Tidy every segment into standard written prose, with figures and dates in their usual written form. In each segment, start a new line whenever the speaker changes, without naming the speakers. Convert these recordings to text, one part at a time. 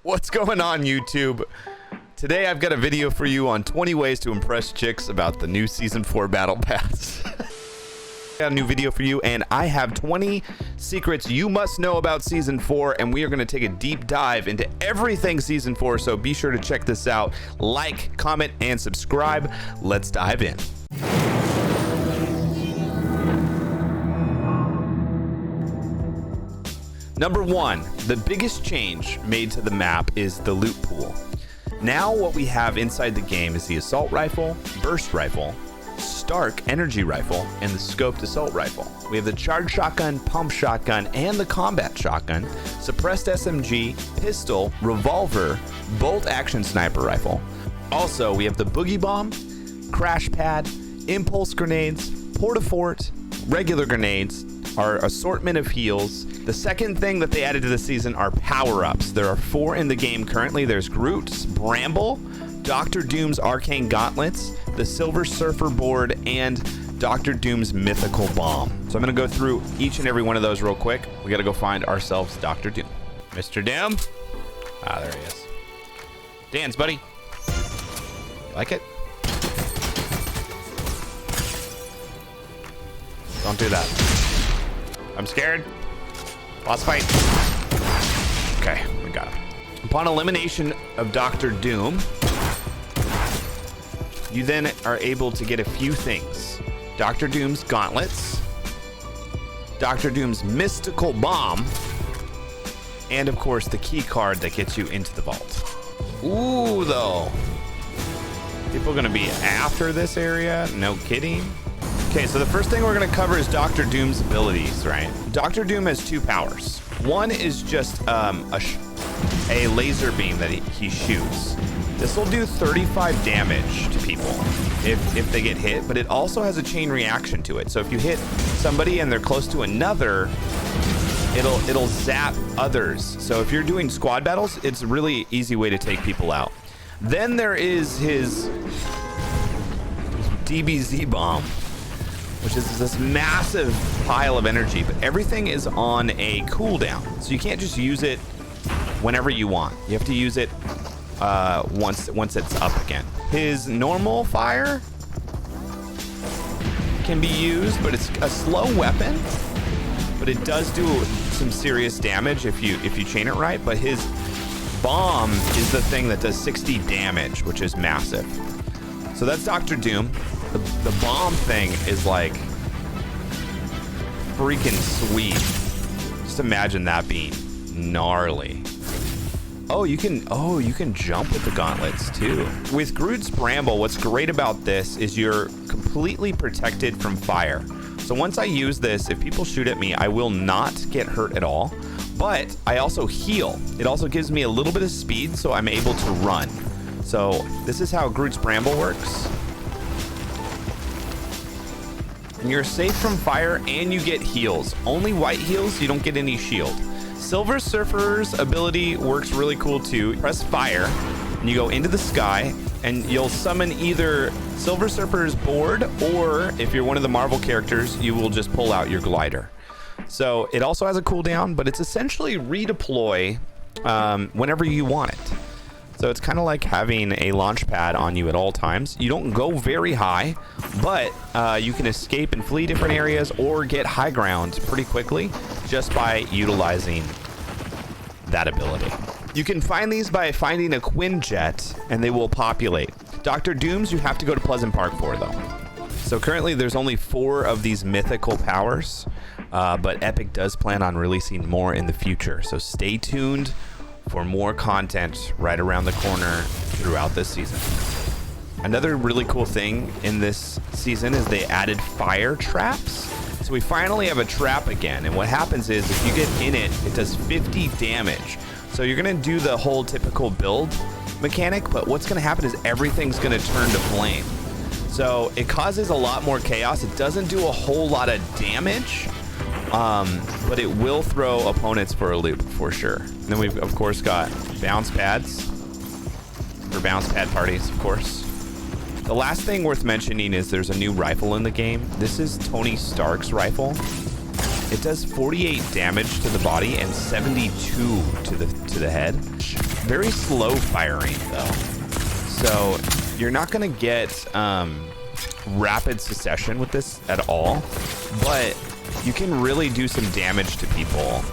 What's going on, YouTube? Today I've got a video for you on 20 ways to impress chicks about the new Season 4 Battle Pass. Got a new video for you, and I have 20 secrets you must know about Season 4, and we are going to take a deep dive into everything Season 4, so be sure to check this out. Like, comment, and subscribe. Let's dive in. Number 1, the biggest change made to the map is the loot pool. Now what we have inside the game is the assault rifle, burst rifle, Stark energy rifle, and the scoped assault rifle. We have the charged shotgun, pump shotgun, and the combat shotgun, suppressed SMG, pistol, revolver, bolt action sniper rifle. Also, we have the boogie bomb, crash pad, impulse grenades, porta-fort, regular grenades, our assortment of heals. The second thing that they added to the season are power-ups. There are 4 in the game currently. There's Groot's Bramble, Dr. Doom's Arcane Gauntlets, the Silver Surfer board, and Dr. Doom's Mythical Bomb. So I'm going to go through each and every one of those real quick. We got to go find ourselves Dr. Doom. Mr. Doom? Ah, there he is. Dance, buddy. You like it? Don't do that. I'm scared. Boss fight. Okay, we got him. Upon elimination of Dr. Doom, you then are able to get a few things. Dr. Doom's gauntlets, Dr. Doom's mystical bomb, and of course the key card that gets you into the vault. Ooh, though. People are gonna be after this area, no kidding. Okay, so the first thing we're gonna cover is Dr. Doom's abilities, right? Dr. Doom has 2 powers. One is just a laser beam that he shoots. This will do 35 damage to people if they get hit, but it also has a chain reaction to it. So if you hit somebody and they're close to another, it'll zap others. So if you're doing squad battles, it's a really easy way to take people out. Then there is his DBZ bomb, which is this massive pile of energy, but everything is on a cooldown. So you can't just use it whenever you want. You have to use it once it's up again. His normal fire can be used, but it's a slow weapon, but it does do some serious damage if you chain it right. But his bomb is the thing that does 60 damage, which is massive. So that's Dr. Doom. The bomb thing is like freaking sweet. Just imagine that being gnarly. Oh, you can jump with the gauntlets too. With Groot's Bramble, what's great about this is you're completely protected from fire. So once I use this, if people shoot at me, I will not get hurt at all. But I also heal. It also gives me a little bit of speed, so I'm able to run. So this is how Groot's Bramble works. And you're safe from fire and you get heals. Only white heals, you don't get any shield. Silver Surfer's ability works really cool too. Press fire and you go into the sky and you'll summon either Silver Surfer's board, or if you're one of the Marvel characters, you will just pull out your glider. So it also has a cooldown, but it's essentially redeploy whenever you want it. So it's kind of like having a launch pad on you at all times. You don't go very high, but you can escape and flee different areas or get high ground pretty quickly just by utilizing that ability. You can find these by finding a Quinjet and they will populate. Dr. Doom's you have to go to Pleasant Park for though. So currently there's only 4 of these mythical powers, but Epic does plan on releasing more in the future. So stay tuned for more content right around the corner throughout this season. Another really cool thing in this season is they added fire traps. So we finally have a trap again, and what happens is if you get in it, it does 50 damage. So you're gonna do the whole typical build mechanic, but what's gonna happen is everything's gonna turn to flame. So it causes a lot more chaos. It doesn't do a whole lot of damage, but it will throw opponents for a loop for sure. And then we've of course got bounce pads for bounce pad parties, of course. The last thing worth mentioning is there's a new rifle in the game. This is Tony Stark's rifle. It does 48 damage to the body and 72 to the head. Very slow firing though. So you're not gonna get rapid succession with this at all, but you can really do some damage to people.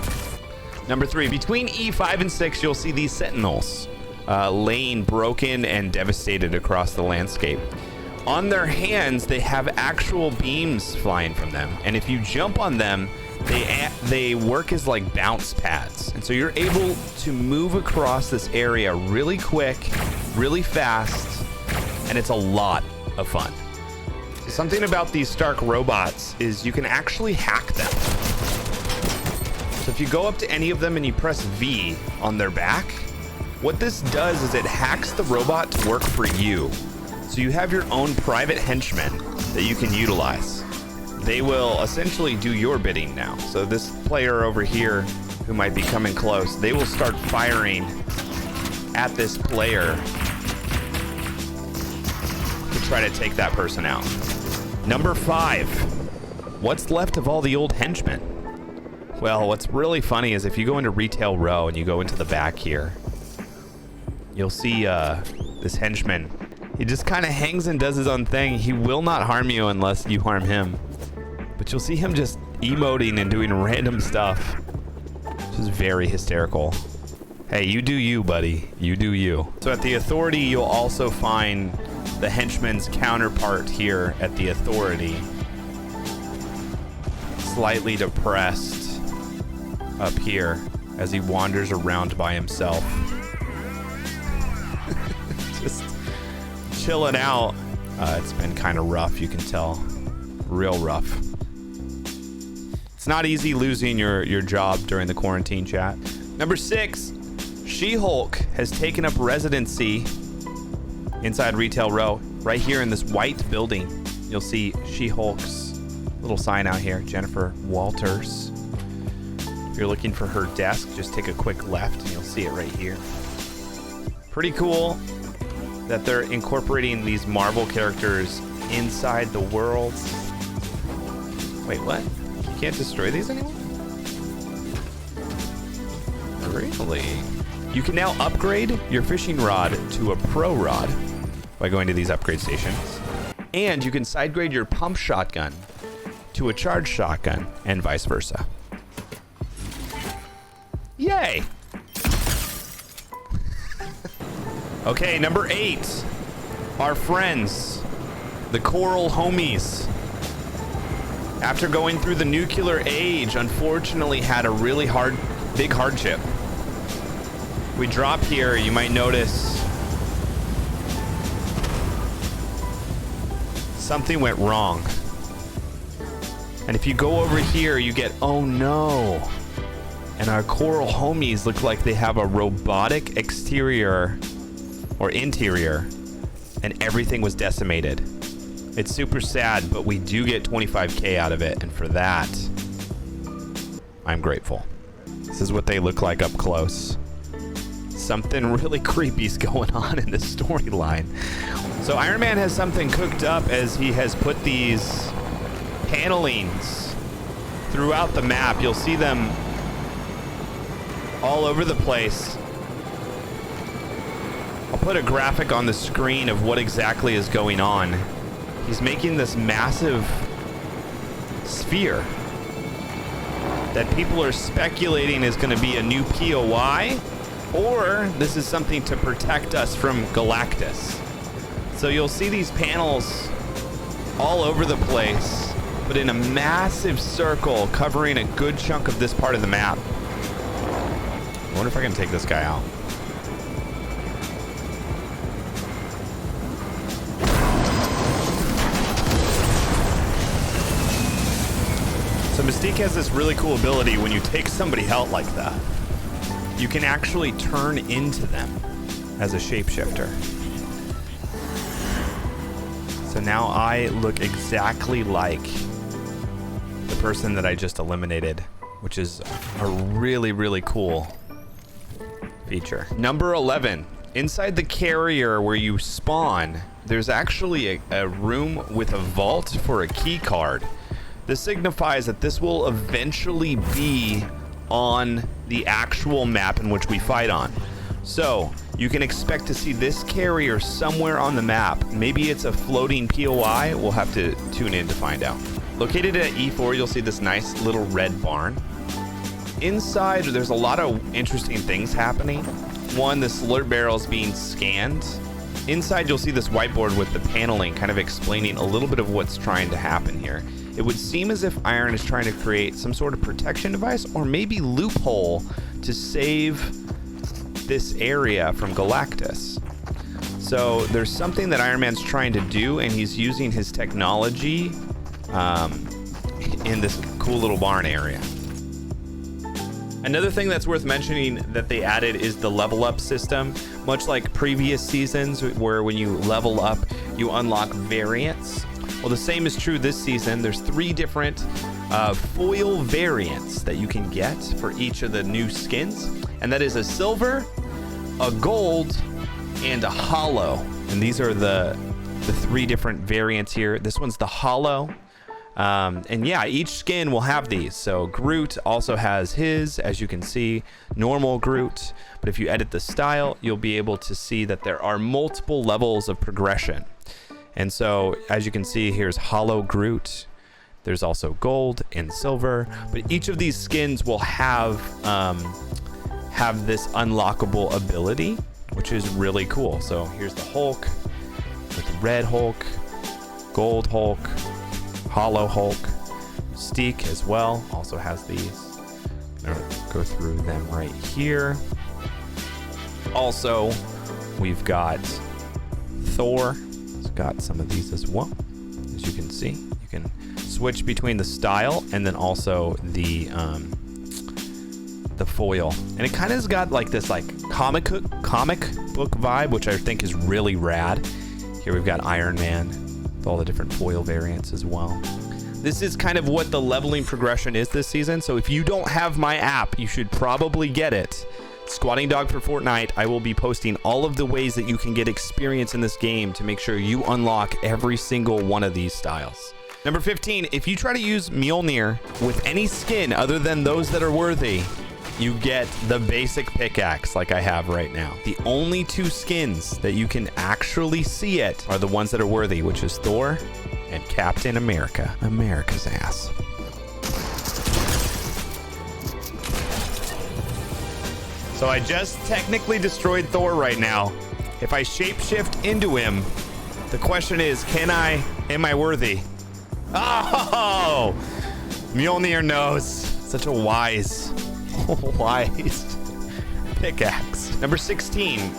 Number 3, between E5 and 6, you'll see these sentinels laying broken and devastated across the landscape. On their hands, they have actual beams flying from them, and if you jump on them, they work as like bounce pads, and so you're able to move across this area really quick, really fast, and it's a lot of fun. Something about these Stark robots is you can actually hack them. So if you go up to any of them and you press V on their back, what this does is it hacks the robot to work for you. So you have your own private henchmen that you can utilize. They will essentially do your bidding now. So this player over here who might be coming close, they will start firing at this player to try to take that person out. Number 5, what's left of all the old henchmen? Well, what's really funny is if you go into retail row and you go into the back here, you'll see this henchman. He just kind of hangs and does his own thing. He will not harm you unless you harm him. But you'll see him just emoting and doing random stuff. Which is very hysterical. Hey, you do you, buddy. You do you. So at the Authority, you'll also find the henchman's counterpart here at the Authority. Slightly depressed up here as he wanders around by himself. Just chilling out. It's been kind of rough, you can tell. Real rough. It's not easy losing your job during the quarantine, chat. Number 6, She-Hulk has taken up residency inside Retail Row. Right here in this white building, you'll see She-Hulk's little sign out here, Jennifer Walters. If you're looking for her desk, just take a quick left and you'll see it right here. Pretty cool that they're incorporating these Marvel characters inside the world. Wait, what? You can't destroy these anymore? Really? You can now upgrade your fishing rod to a pro rod by going to these upgrade stations. And you can side grade your pump shotgun to a charged shotgun and vice versa. Yay! Okay, number 8. Our friends, the Coral Homies. After going through the nuclear age, unfortunately had a really big hardship. We drop here, you might notice something went wrong. And if you go over here, you get, oh no. And our Coral Homies look like they have a robotic exterior or interior, and everything was decimated. It's super sad, but we do get 25K out of it, and for that, I'm grateful. This is what they look like up close. Something really creepy is going on in this storyline. So Iron Man has something cooked up as he has put these panelings throughout the map. You'll see them all over the place. I'll put a graphic on the screen of what exactly is going on. He's making this massive sphere that people are speculating is going to be a new POI, or this is something to protect us from Galactus. So you'll see these panels all over the place, but in a massive circle covering a good chunk of this part of the map. I wonder if I can take this guy out. So Mystique has this really cool ability when you take somebody out like that. You can actually turn into them as a shapeshifter. So now I look exactly like the person that I just eliminated, which is a really, really cool feature. Number 11, inside the carrier where you spawn, there's actually a room with a vault for a key card. This signifies that this will eventually be on the actual map in which we fight on. So you can expect to see this carrier somewhere on the map. Maybe it's a floating POI. We'll have to tune in to find out. Located at E4, you'll see this nice little red barn. Inside, there's a lot of interesting things happening. One, the slurp barrel is being scanned. Inside, you'll see this whiteboard with the paneling kind of explaining a little bit of what's trying to happen here. It would seem as if Iron is trying to create some sort of protection device or maybe loophole to save this area from Galactus. So there's something that Iron Man's trying to do, and he's using his technology in this cool little barn area. Another thing that's worth mentioning that they added is the level up system. Much like previous seasons where when you level up, you unlock variants. Well, the same is true this season. There's 3 different foil variants that you can get for each of the new skins. And that is a silver, a gold, and a hollow. And these are the 3 different variants here. This one's the hollow. And yeah, each skin will have these. So Groot also has his, as you can see, normal Groot. But if you edit the style, you'll be able to see that there are multiple levels of progression. And so, as you can see, here's Hollow Groot. There's also gold and silver. But each of these skins will have this unlockable ability, which is really cool. So here's the Hulk with the red Hulk, gold Hulk, Hollow Hulk. Mystique as well also has these. I'm gonna go through them right here. Also, we've got Thor. It's got some of these as well. As you can see, you can switch between the style and then also the foil. And it kind of has got like this comic book vibe, which I think is really rad. Here we've got Iron Man with all the different foil variants as well. This is kind of what the leveling progression is this season. So if you don't have my app, you should probably get it. Squatingdog for Fortnite. I will be posting all of the ways that you can get experience in this game to make sure you unlock every single one of these styles. Number 15, if you try to use MJOLNIR with any skin other than those that are worthy, you get the basic pickaxe like I have right now. The only 2 skins that you can actually see it are the ones that are worthy, which is Thor and Captain America. America's ass. So I just technically destroyed Thor right now. If I shapeshift into him, the question is, am I worthy? Oh! MJOLNIR knows. Such a wise pickaxe. Number 16,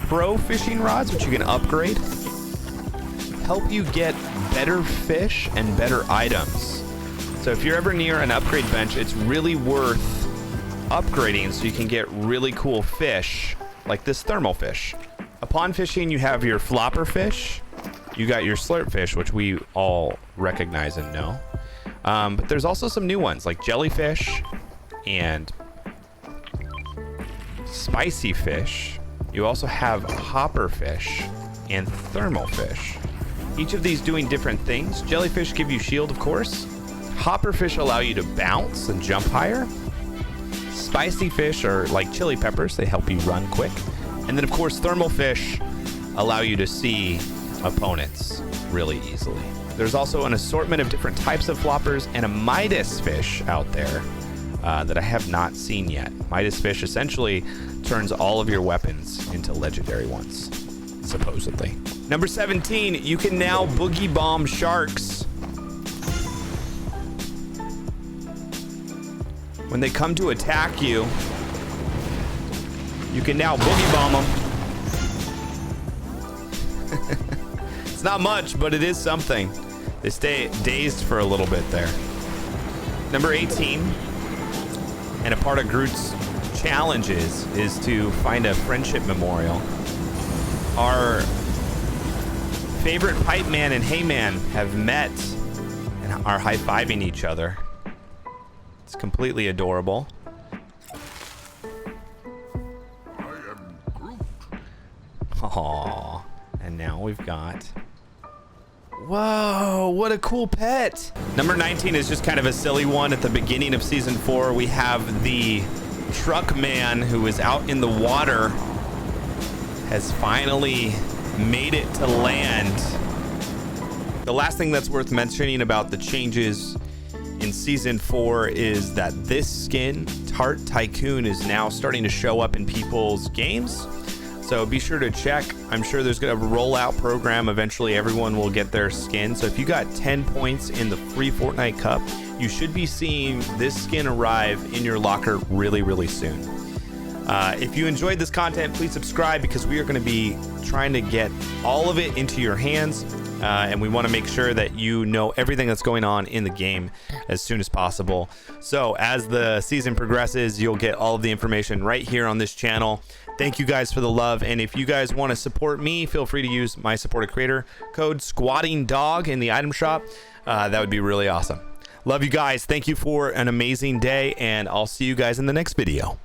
pro fishing rods, which you can upgrade. Help you get better fish and better items. So if you're ever near an upgrade bench, it's really worth upgrading so you can get really cool fish like this thermal fish. Upon fishing, you have your flopper fish. You got your slurp fish, which we all recognize and know. But there's also some new ones like jellyfish and spicy fish. You also have hopper fish and thermal fish. Each of these doing different things. Jellyfish give you shield, of course. Hopper fish allow you to bounce and jump higher. Spicy fish are like chili peppers. They help you run quick. And then, of course, thermal fish allow you to see opponents really easily. There's also an assortment of different types of floppers and a Midas fish out there that I have not seen yet. Midas fish essentially turns all of your weapons into legendary ones, supposedly. Number 17, you can now boogie bomb sharks. When they come to attack you, you can now boogie bomb them. It's not much, but it is something. They stay dazed for a little bit there. Number 18, and a part of Groot's challenges is to find a friendship memorial. Our favorite Pipe Man and Hey Man have met and are high-fiving each other. It's completely adorable.
I am Groot.
Aww. And now we've got Whoa, what a cool pet. Number 19 is just kind of a silly one. At the beginning of season 4, we have the truck man who is out in the water, has finally made it to land. The last thing that's worth mentioning about the changes in season 4 is that this skin, TART TYCOON, is now starting to show up in people's games. So be sure to check. I'm sure there's going to be a rollout program. Eventually everyone will get their skin. So if you got 10 points in the free Fortnite Cup, you should be seeing this skin arrive in your locker really, really soon. If you enjoyed this content, please subscribe, because we are going to be trying to get all of it into your hands. And we want to make sure that you know everything that's going on in the game as soon as possible. So as the season progresses, you'll get all of the information right here on this channel. Thank you guys for the love. And if you guys want to support me, feel free to use my supported creator code Squatingdog in the item shop. That would be really awesome. Love you guys. Thank you for an amazing day, and I'll see you guys in the next video.